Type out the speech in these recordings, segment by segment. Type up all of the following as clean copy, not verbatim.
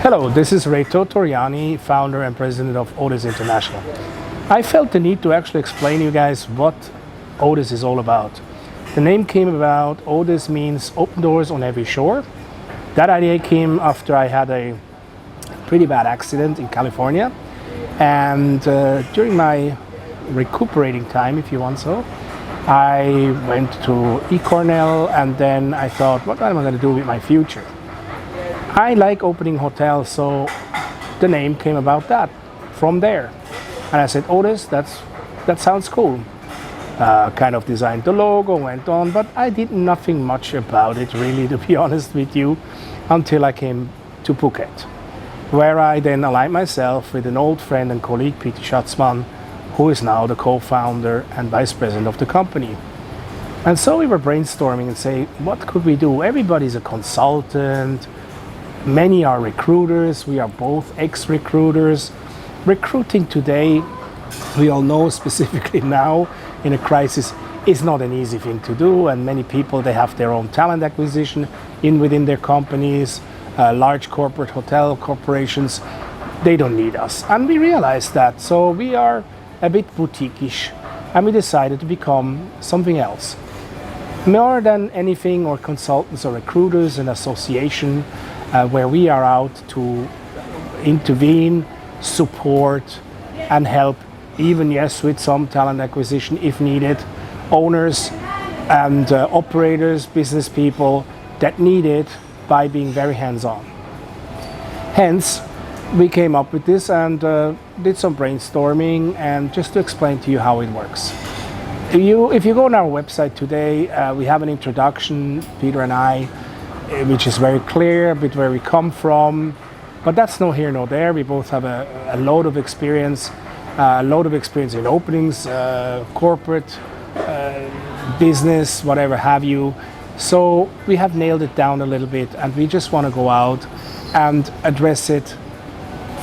Hello, this is Reto Torriani, founder and president of O.D.E.S International. I felt the need to actually explain to you guys what O.D.E.S is all about. The name came about, O.D.E.S means open doors on every shore. That idea came after I had a pretty bad accident in California. And during my recuperating time, if you want so, I went to Cornell, and then I thought, what am I going to do with my future? I like opening hotels, so the name came about that from there. And I said, O.D.E.S, that sounds cool. Kind of designed the logo, went on, but I did nothing much about it really, to be honest with you, until I came to Phuket, where I then aligned myself with an old friend and colleague, Peter Schatzman, who is now the co-founder and vice president of the company. And so we were brainstorming and saying, what could we do? Everybody's a consultant. Many are recruiters. We are both ex-recruiters. Recruiting today, we all know specifically now in a crisis, is not an easy thing to do. And many people, they have their own talent acquisition within their companies, large corporate hotel corporations, they don't need us. And we realized that. So we are a bit boutique-ish. And we decided to become something else. More than anything, or consultants or recruiters, an association where we are out to intervene, support, and help, even yes, with some talent acquisition if needed, owners and operators, business people that need it by being very hands-on. Hence, we came up with this and did some brainstorming, and just to explain to you how it works. If you go on our website today, we have an introduction, Peter and I, which is very clear, a bit where we come from, but that's no here, no there. We both have a load of experience, in openings, corporate, business, whatever have you. So we have nailed it down a little bit, and we just want to go out and address it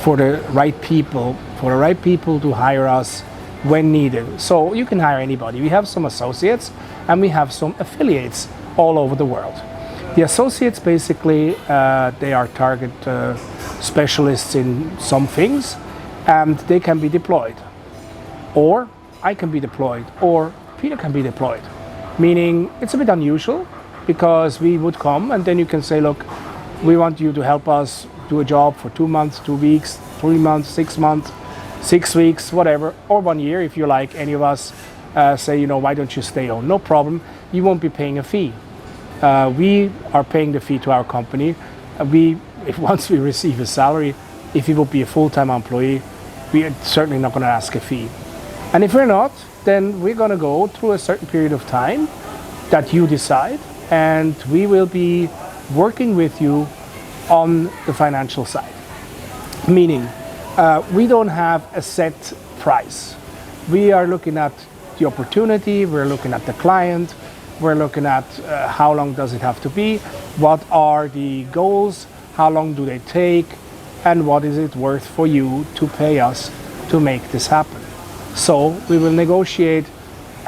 for the right people to hire us when needed. So you can hire anybody. We have some associates and we have some affiliates all over the world. The associates, basically, they are target specialists in some things, and they can be deployed. Or I can be deployed, or Peter can be deployed. Meaning it's a bit unusual, because we would come and then you can say, look, we want you to help us do a job for 2 months, 2 weeks, 3 months, 6 months, 6 weeks, whatever, or 1 year if you like. Any of us say, why don't you stay on? No problem, you won't be paying a fee. We are paying the fee to our company. Once we receive a salary, if he would be a full-time employee, we are certainly not going to ask a fee. And if we're not, then we're going to go through a certain period of time that you decide, and we will be working with you on the financial side. Meaning, we don't have a set price. We are looking at the opportunity, we're looking at the client, we're looking at how long does it have to be, what are the goals, how long do they take, and what is it worth for you to pay us to make this happen. So we will negotiate,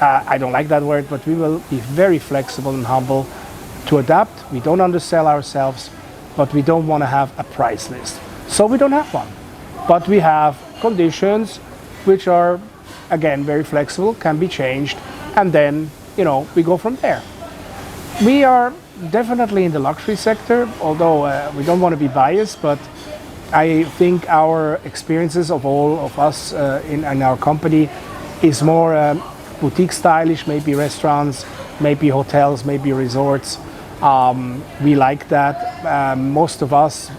I don't like that word, but we will be very flexible and humble to adapt. We don't undersell ourselves, but we don't want to have a price list. So we don't have one. But we have conditions which are, again, very flexible, can be changed, and then, we go from there. We are definitely in the luxury sector, although we don't want to be biased, but I think our experiences of all of us in our company is more boutique stylish, maybe restaurants, maybe hotels, maybe resorts. We like that. Most of us,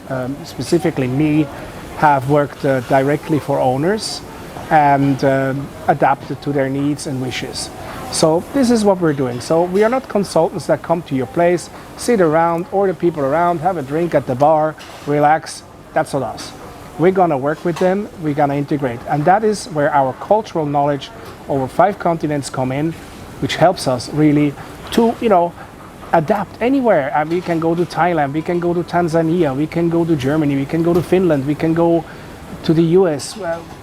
specifically me, have worked directly for owners and adapted to their needs and wishes. So this is what we're doing. So we are not consultants that come to your place, sit around, order people around, have a drink at the bar, relax. That's not us. We're going to work with them, we're going to integrate. And that is where our cultural knowledge over 5 continents come in, which helps us really to, adapt anywhere. And we can go to Thailand, we can go to Tanzania, we can go to Germany, we can go to Finland, we can go to the US.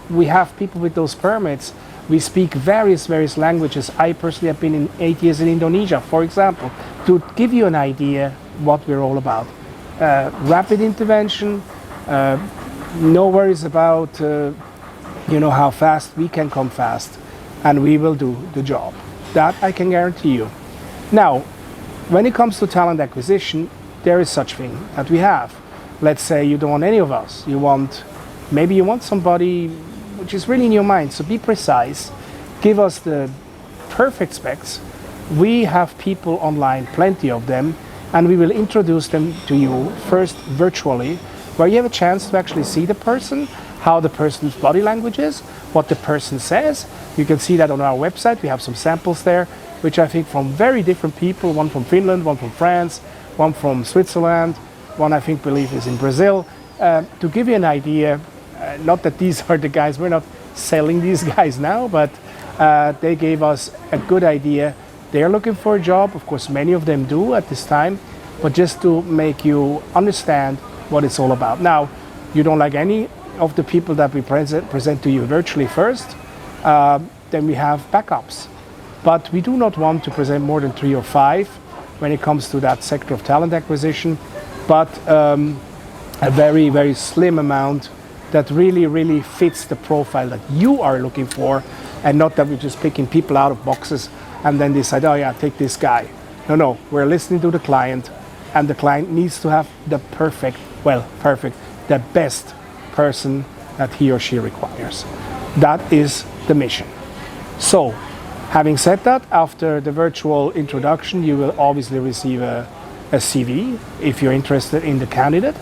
We have people with those permits. We speak various languages. I personally have been in 8 years in Indonesia, for example, to give you an idea what we're all about. Rapid intervention, No worries about how fast. We can come fast, and we will do the job. That I can guarantee you. Now, when it comes to talent acquisition, there is such thing that we have. Let's say you don't want any of us. Maybe you want somebody which is really in your mind. So be precise. Give us the perfect specs. We have people online, plenty of them, and we will introduce them to you first virtually, where you have a chance to actually see the person, how the person's body language is, what the person says. You can see that on our website. We have some samples there, which I think from very different people, one from Finland, one from France, one from Switzerland, one I believe is in Brazil, to give you an idea. Not that these are the guys, we're not selling these guys now, but they gave us a good idea. They're looking for a job. Of course, many of them do at this time, but just to make you understand what it's all about. Now, you don't like any of the people that we present to you virtually first, then we have backups. But we do not want to present more than 3 or 5 when it comes to that sector of talent acquisition, but a very, very slim amount that really, really fits the profile that you are looking for, and not that we're just picking people out of boxes and then decide, oh yeah, take this guy. No, we're listening to the client, and the client needs to have the the best person that he or she requires. That is the mission. So, having said that, after the virtual introduction, you will obviously receive a CV if you're interested in the candidate,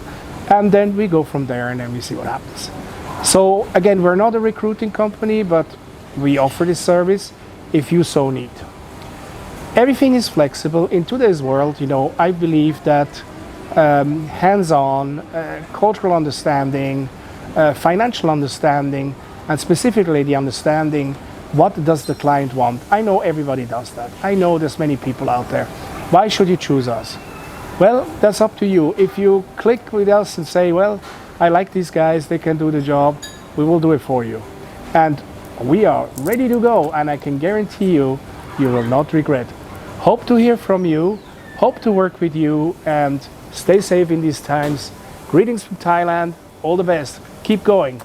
and then we go from there and then we see what happens. So again, we're not a recruiting company, but we offer this service if you so need. Everything is flexible in today's world. I believe that hands-on, cultural understanding, financial understanding, and specifically the understanding what does the client want. I know everybody does that. I know there's many people out there. Why should you choose us? Well, that's up to you. If you click with us and say, well, I like these guys, they can do the job, we will do it for you. And we are ready to go, and I can guarantee you, you will not regret. Hope to hear from you, hope to work with you, and stay safe in these times. Greetings from Thailand. All the best. Keep going.